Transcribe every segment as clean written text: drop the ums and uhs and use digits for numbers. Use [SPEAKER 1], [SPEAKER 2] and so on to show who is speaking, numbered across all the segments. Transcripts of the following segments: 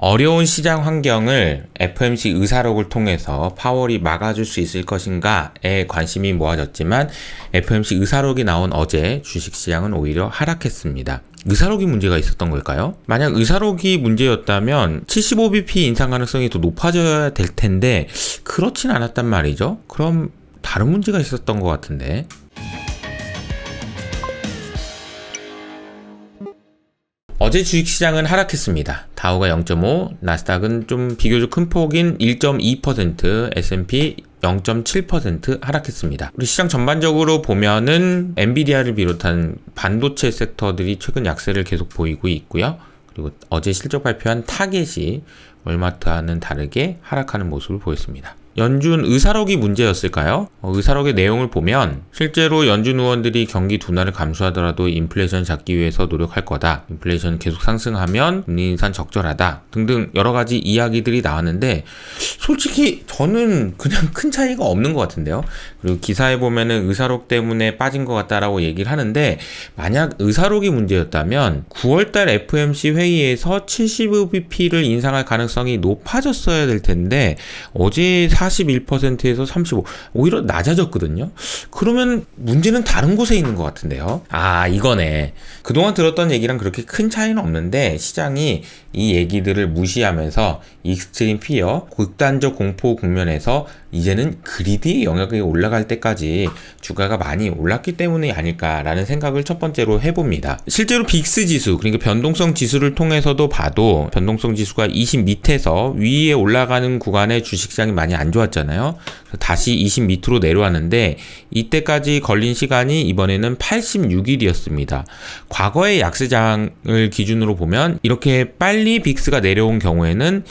[SPEAKER 1] 어려운 시장 환경을 FOMC 의사록을 통해서 파월이 막아줄 수 있을 것인가에 관심이 모아졌지만 FOMC 의사록이 나온 어제 주식시장은 오히려 하락했습니다. 의사록이 문제가 있었던 걸까요? 만약 의사록이 문제였다면 75bp 인상 가능성이 더 높아져야 될 텐데 그렇진 않았단 말이죠. 그럼 다른 문제가 있었던 것 같은데. 어제 주식시장은 하락했습니다. 다우가 0.5, 나스닥은 좀 비교적 큰 폭인 1.2%, S&P 0.7% 하락했습니다. 우리 시장 전반적으로 보면은 엔비디아를 비롯한 반도체 섹터들이 최근 약세를 계속 보이고 있고요. 그리고 어제 실적 발표한 타겟이 월마트와는 다르게 하락하는 모습을 보였습니다. 연준 의사록이 문제였을까요? 의사록의 내용을 보면 실제로 연준 의원들이 경기 둔화를 감수하더라도 인플레이션 잡기 위해서 노력할 거다. 인플레이션 계속 상승하면 금리 인상 적절하다. 등등 여러 가지 이야기들이 나왔는데 솔직히 저는 그냥 큰 차이가 없는 것 같은데요. 그리고 기사에 보면은 의사록 때문에 빠진 것 같다라고 얘기를 하는데 만약 의사록이 문제였다면 9월달 FOMC 회의에서 75bp를 인상할 가능성이 높아졌어야 될 텐데 어제 41%에서 35, 오히려 낮아졌거든요. 그러면 문제는 다른 곳에 있는 것 같은데요. 아, 이거네. 그동안 들었던 얘기랑 그렇게 큰 차이는 없는데 시장이 이 얘기들을 무시하면서 익스트림 피어, 극단적 공포 국면에서 이제는 그리디의 영역에 올라갈 때까지 주가가 많이 올랐기 때문이 아닐까라는 생각을 첫 번째로 해봅니다. 실제로 빅스 지수, 그러니까 변동성 지수를 통해서도 봐도 변동성 지수가 20 밑에서 위에 올라가는 구간에 주식시장이 많이 안 좋았잖아요. 다시 20 밑으로 내려왔는데 이때까지 걸린 시간이 이번에는 86일이었습니다. 과거의 약세장을 기준으로 보면 이렇게 빨리 빅스가 내려온 경우에는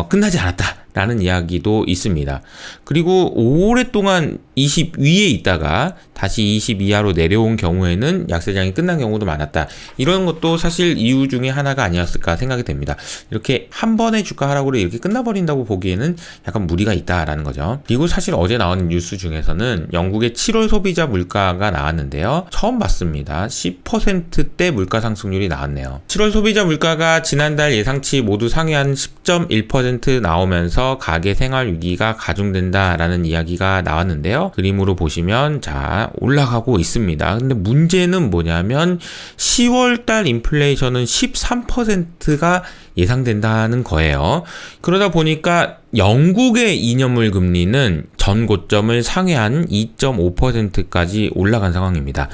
[SPEAKER 1] 끝나지 않았다라는 이야기도 있습니다. 그리고 오랫동안 20 위에 있다가 다시 20 이하로 내려온 경우에는 약세장이 끝난 경우도 많았다. 이런 것도 사실 이유 중에 하나가 아니었을까 생각이 됩니다. 이렇게 한 번의 주가 하락으로 이렇게 끝나버린다고 보기에는 약간 무리가 있다라는 거죠. 그리고 사실 어제 나온 뉴스 중에서는 영국의 7월 소비자 물가가 나왔는데요. 처음 봤습니다. 10%대 물가 상승률이 나왔네요. 7월 소비자 물가가 지난달 예상치 모두 상회한 10.1% 나오면서 가계 생활 위기가 가중된다라는 이야기가 나왔는데요. 그림으로 보시면 자 올라가고 있습니다. 근데 문제는 뭐냐면 10월달 인플레이션은 13%가 예상된다는 거예요. 그러다 보니까 영국의 2년물 금리는 전 고점을 상회한 2.5%까지 올라간 상황입니다.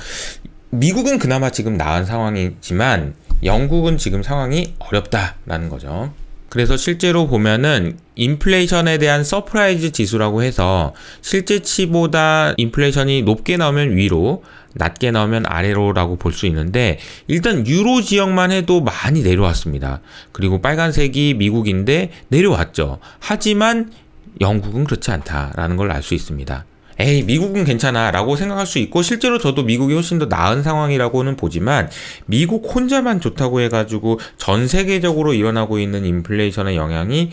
[SPEAKER 1] 미국은 그나마 지금 나은 상황이지만 영국은 지금 상황이 어렵다라는 거죠. 그래서 실제로 보면은 인플레이션에 대한 서프라이즈 지수라고 해서 실제치보다 인플레이션이 높게 나오면 위로, 낮게 나오면 아래로라고 볼 수 있는데 일단 유로 지역만 해도 많이 내려왔습니다. 그리고 빨간색이 미국인데 내려왔죠. 하지만 영국은 그렇지 않다라는 걸 알 수 있습니다. 에이, 미국은 괜찮아 라고 생각할 수 있고 실제로 저도 미국이 훨씬 더 나은 상황이라고는 보지만 미국 혼자만 좋다고 해가지고 전 세계적으로 일어나고 있는 인플레이션의 영향이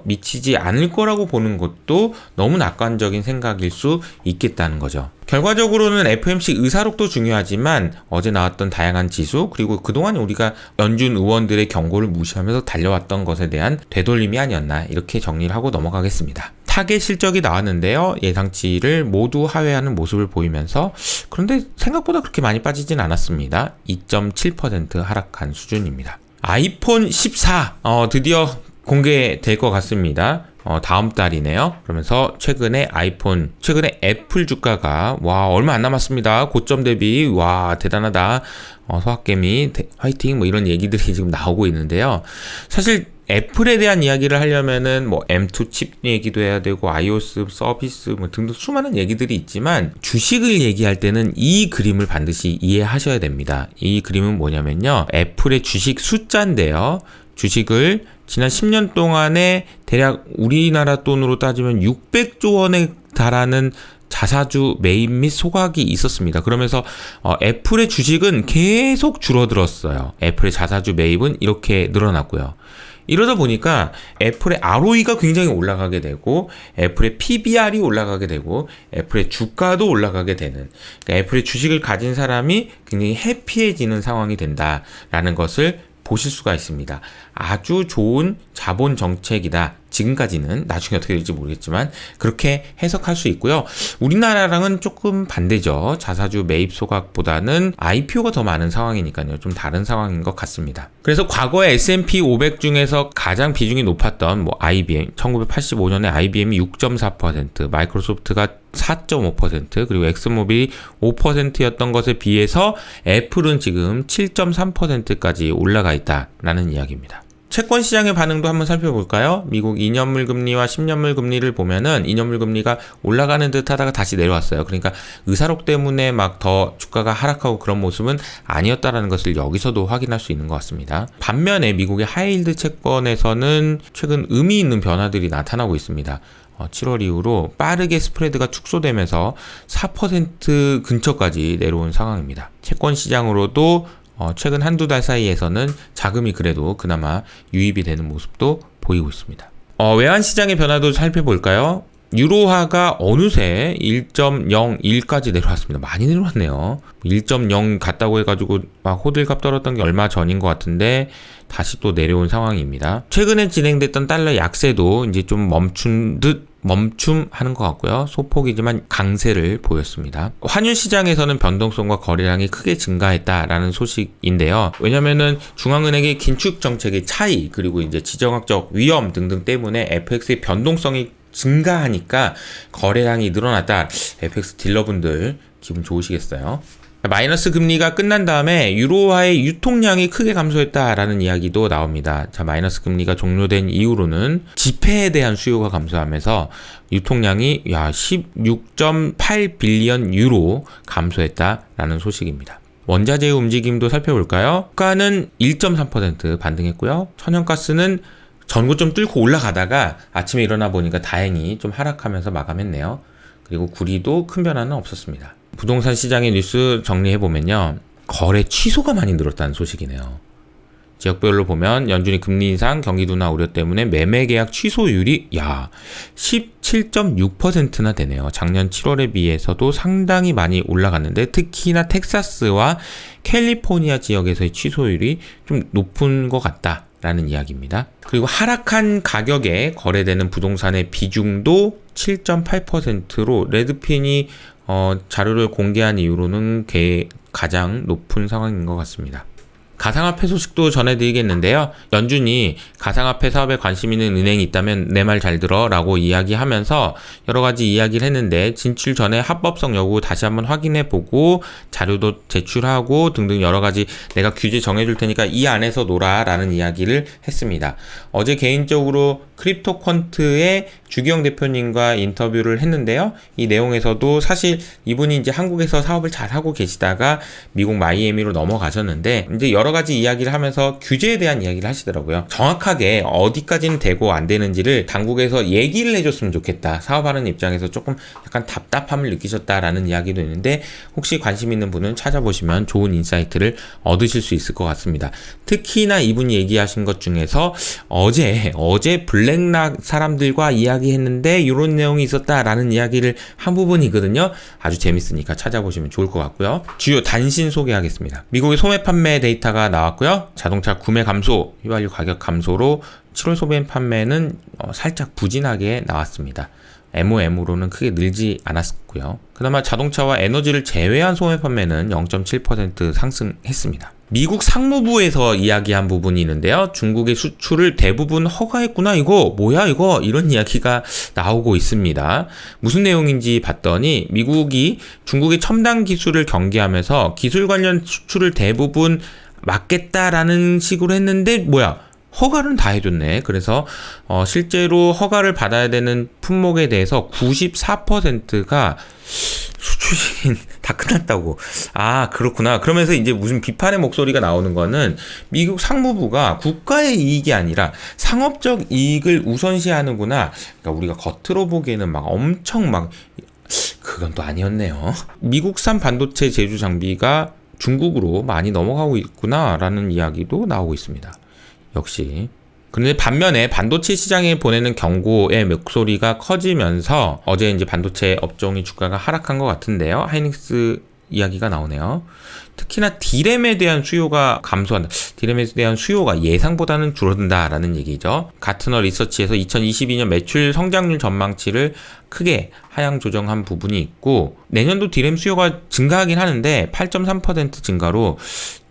[SPEAKER 1] 미치지 않을 거라고 보는 것도 너무 낙관적인 생각일 수 있겠다는 거죠. 결과적으로는 FOMC 의사록도 중요하지만 어제 나왔던 다양한 지수 그리고 그동안 우리가 연준 의원들의 경고를 무시하면서 달려왔던 것에 대한 되돌림이 아니었나 이렇게 정리를 하고 넘어가겠습니다. 타겟 실적이 나왔는데요. 예상치를 모두 하회하는 모습을 보이면서 그런데 생각보다 그렇게 많이 빠지진 않았습니다. 2.7% 하락한 수준입니다. 아이폰 14 드디어 공개될 것 같습니다. 다음 달이네요. 그러면서 최근에 애플 주가가 얼마 안 남았습니다. 고점 대비 대단하다. 소학개미 화이팅 이런 얘기들이 지금 나오고 있는데요. 사실 애플에 대한 이야기를 하려면은 M2 칩 얘기도 해야 되고 iOS 서비스 등등 수많은 얘기들이 있지만 주식을 얘기할 때는 이 그림을 반드시 이해하셔야 됩니다. 이 그림은 뭐냐면요. 애플의 주식 숫자인데요. 주식을 지난 10년 동안에 대략 우리나라 돈으로 따지면 600조 원에 달하는 자사주 매입 및 소각이 있었습니다. 그러면서 애플의 주식은 계속 줄어들었어요. 애플의 자사주 매입은 이렇게 늘어났고요. 이러다 보니까 애플의 ROE가 굉장히 올라가게 되고 애플의 PBR이 올라가게 되고 애플의 주가도 올라가게 되는 그러니까 애플의 주식을 가진 사람이 굉장히 해피해지는 상황이 된다라는 것을 보실 수가 있습니다. 아주 좋은 자본 정책이다. 지금까지는, 나중에 어떻게 될지 모르겠지만 그렇게 해석할 수 있고요. 우리나라랑은 조금 반대죠. 자사주 매입 소각보다는 IPO가 더 많은 상황이니까요. 좀 다른 상황인 것 같습니다. 그래서 과거에 S&P 500 중에서 가장 비중이 높았던 IBM, 1985년에 IBM이 6.4%, 마이크로소프트가 4.5%, 그리고 엑스모빌이 5%였던 것에 비해서 애플은 지금 7.3%까지 올라가 있다라는 이야기입니다. 채권 시장의 반응도 한번 살펴볼까요? 미국 2년물 금리와 10년물 금리를 보면은 2년물 금리가 올라가는 듯 하다가 다시 내려왔어요. 그러니까 의사록 때문에 막 더 주가가 하락하고 그런 모습은 아니었다라는 것을 여기서도 확인할 수 있는 것 같습니다. 반면에 미국의 하이힐드 채권에서는 최근 의미 있는 변화들이 나타나고 있습니다. 7월 이후로 빠르게 스프레드가 축소되면서 4% 근처까지 내려온 상황입니다. 채권 시장으로도 최근 한두 달 사이에서는 자금이 그래도 그나마 유입이 되는 모습도 보이고 있습니다. 외환시장의 변화도 살펴볼까요? 유로화가 어느새 1.01까지 내려왔습니다. 많이 내려왔네요. 1.0 갔다고 해가지고 막 호들갑 떨었던 게 얼마 전인 것 같은데 다시 또 내려온 상황입니다. 최근에 진행됐던 달러 약세도 이제 좀 멈춤하는 것 같고요. 소폭이지만 강세를 보였습니다. 환율 시장에서는 변동성과 거래량이 크게 증가했다라는 소식인데요. 왜냐면은 중앙은행의 긴축 정책의 차이, 그리고 이제 지정학적 위험 등등 때문에 FX의 변동성이 증가하니까 거래량이 늘어났다. FX 딜러분들 기분 좋으시겠어요? 마이너스 금리가 끝난 다음에 유로화의 유통량이 크게 감소했다라는 이야기도 나옵니다. 자, 마이너스 금리가 종료된 이후로는 지폐에 대한 수요가 감소하면서 유통량이 16.8 빌리언 유로 감소했다라는 소식입니다. 원자재 움직임도 살펴볼까요? 유가는 1.3% 반등했고요. 천연가스는 전고점 뚫고 올라가다가 아침에 일어나 보니까 다행히 좀 하락하면서 마감했네요. 그리고 구리도 큰 변화는 없었습니다. 부동산 시장의 뉴스 정리해보면요. 거래 취소가 많이 늘었다는 소식이네요. 지역별로 보면 연준이 금리 인상, 경기 둔화 우려 때문에 매매 계약 취소율이 17.6%나 되네요. 작년 7월에 비해서도 상당히 많이 올라갔는데 특히나 텍사스와 캘리포니아 지역에서의 취소율이 좀 높은 것 같다. 라는 이야기입니다. 그리고 하락한 가격에 거래되는 부동산의 비중도 7.8%로 레드핀이 자료를 공개한 이후로는 가장 높은 상황인 것 같습니다. 가상화폐 소식도 전해드리겠는데요. 연준이 가상화폐 사업에 관심 있는 은행이 있다면 내 말 잘 들어 라고 이야기하면서 여러 가지 이야기를 했는데 진출 전에 합법성 여부 다시 한번 확인해보고 자료도 제출하고 등등 여러 가지 내가 규제 정해줄 테니까 이 안에서 놀아 라는 이야기를 했습니다. 어제 개인적으로 크립토퀀트의 주기영 대표님과 인터뷰를 했는데요. 이 내용에서도 사실 이분이 이제 한국에서 사업을 잘 하고 계시다가 미국 마이애미로 넘어가셨는데 이제 여러 가지 이야기를 하면서 규제에 대한 이야기를 하시더라고요. 정확하게 어디까지는 되고 안 되는지를 당국에서 얘기를 해줬으면 좋겠다. 사업하는 입장에서 조금 약간 답답함을 느끼셨다라는 이야기도 있는데 혹시 관심 있는 분은 찾아보시면 좋은 인사이트를 얻으실 수 있을 것 같습니다. 특히나 이분이 얘기하신 것 중에서 어제 블랙락 사람들과 이야기했는데 이런 내용이 있었다라는 이야기를 한 부분이거든요. 아주 재밌으니까 찾아보시면 좋을 것 같고요. 주요 단신 소개하겠습니다. 미국의 소매 판매 데이터가 나왔고요. 자동차 구매 감소, 휘발유 가격 감소로 7월 소매 판매는 살짝 부진하게 나왔습니다. MOM으로는 크게 늘지 않았고요. 그나마 자동차와 에너지를 제외한 소매 판매는 0.7% 상승했습니다. 미국 상무부에서 이야기한 부분이 있는데요. 중국의 수출을 대부분 허가했구나. 이거 뭐야 이거 이런 이야기가 나오고 있습니다. 무슨 내용인지 봤더니 미국이 중국의 첨단 기술을 경계하면서 기술 관련 수출을 대부분 막겠다라는 식으로 했는데 뭐야 허가는 다 해줬네. 그래서 실제로 허가를 받아야 되는 품목에 대해서 94%가 수출 다 끝났다고. 아 그렇구나. 그러면서 이제 무슨 비판의 목소리가 나오는 거는 미국 상무부가 국가의 이익이 아니라 상업적 이익을 우선시하는구나. 그러니까 우리가 겉으로 보기에는 막 엄청 막 그건 또 아니었네요. 미국산 반도체 제조 장비가 중국으로 많이 넘어가고 있구나라는 이야기도 나오고 있습니다. 역시. 그런데 반면에 반도체 시장에 보내는 경고의 목소리가 커지면서 어제 이제 반도체 업종이 주가가 하락한 것 같은데요. 하이닉스 이야기가 나오네요. 특히나 디램에 대한 수요가 감소한다. 디램에 대한 수요가 예상보다는 줄어든다라는 얘기죠. 가트너 리서치에서 2022년 매출 성장률 전망치를 크게 하향 조정한 부분이 있고, 내년도 디램 수요가 증가하긴 하는데 8.3% 증가로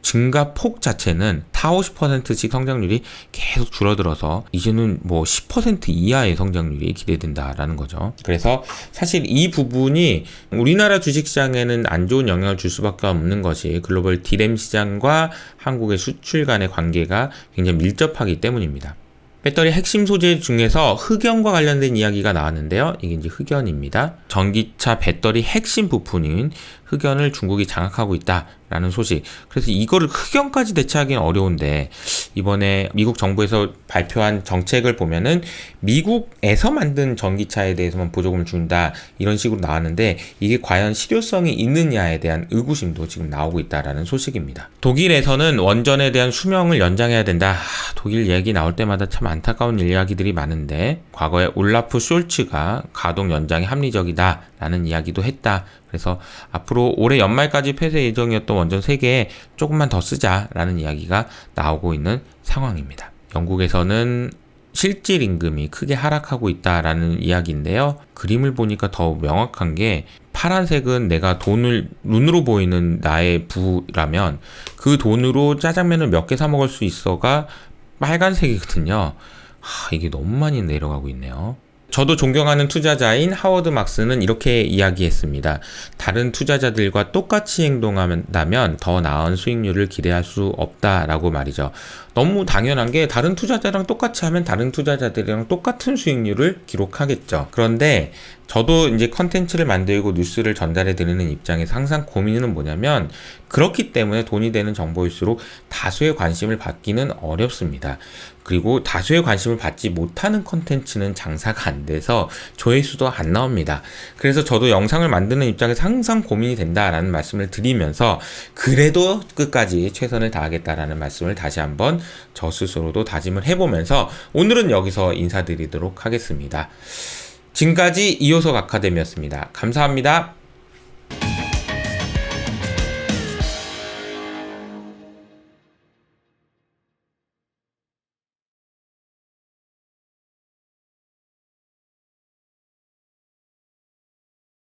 [SPEAKER 1] 증가폭 자체는 40~50%씩 성장률이 계속 줄어들어서 이제는 뭐 10% 이하의 성장률이 기대된다라는 거죠. 그래서 사실 이 부분이 우리나라 주식시장에는 안 좋은 영향을 줄 수밖에 없는 것이 글로벌 디램 시장과 한국의 수출 간의 관계가 굉장히 밀접하기 때문입니다. 배터리 핵심 소재 중에서 흑연과 관련된 이야기가 나왔는데요. 이게 이제 흑연입니다. 전기차 배터리 핵심 부품인 흑연을 중국이 장악하고 있다라는 소식. 그래서 이거를 흑연까지 대체하기는 어려운데, 이번에 미국 정부에서 발표한 정책을 보면은 미국에서 만든 전기차에 대해서만 보조금을 준다, 이런 식으로 나왔는데 이게 과연 실효성이 있느냐에 대한 의구심도 지금 나오고 있다라는 소식입니다. 독일에서는 원전에 대한 수명을 연장해야 된다. 독일 얘기 나올 때마다 참 안타까운 이야기들이 많은데, 과거에 올라프 숄츠가 가동 연장이 합리적이다 라는 이야기도 했다. 그래서 앞으로 올해 연말까지 폐쇄 예정이었던 원전 3개에 조금만 더 쓰자라는 이야기가 나오고 있는 상황입니다. 영국에서는 실질 임금이 크게 하락하고 있다라는 이야기인데요. 그림을 보니까 더 명확한 게, 파란색은 내가 돈을, 눈으로 보이는 나의 부라면 그 돈으로 짜장면을 몇 개 사 먹을 수 있어가 빨간색이거든요. 이게 너무 많이 내려가고 있네요. 저도 존경하는 투자자인 하워드 막스는 이렇게 이야기했습니다. 다른 투자자들과 똑같이 행동한다면 더 나은 수익률을 기대할 수 없다라고 말이죠. 너무 당연한 게, 다른 투자자랑 똑같이 하면 다른 투자자들이랑 똑같은 수익률을 기록하겠죠. 그런데 저도 이제 컨텐츠를 만들고 뉴스를 전달해 드리는 입장에서 항상 고민은 뭐냐면, 그렇기 때문에 돈이 되는 정보일수록 다수의 관심을 받기는 어렵습니다. 그리고 다수의 관심을 받지 못하는 컨텐츠는 장사가 안 돼서 조회수도 안 나옵니다. 그래서 저도 영상을 만드는 입장에서 항상 고민이 된다라는 말씀을 드리면서, 그래도 끝까지 최선을 다하겠다라는 말씀을 다시 한번 저 스스로도 다짐을 해보면서 오늘은 여기서 인사드리도록 하겠습니다. 지금까지 이호석 아카데미였습니다. 감사합니다.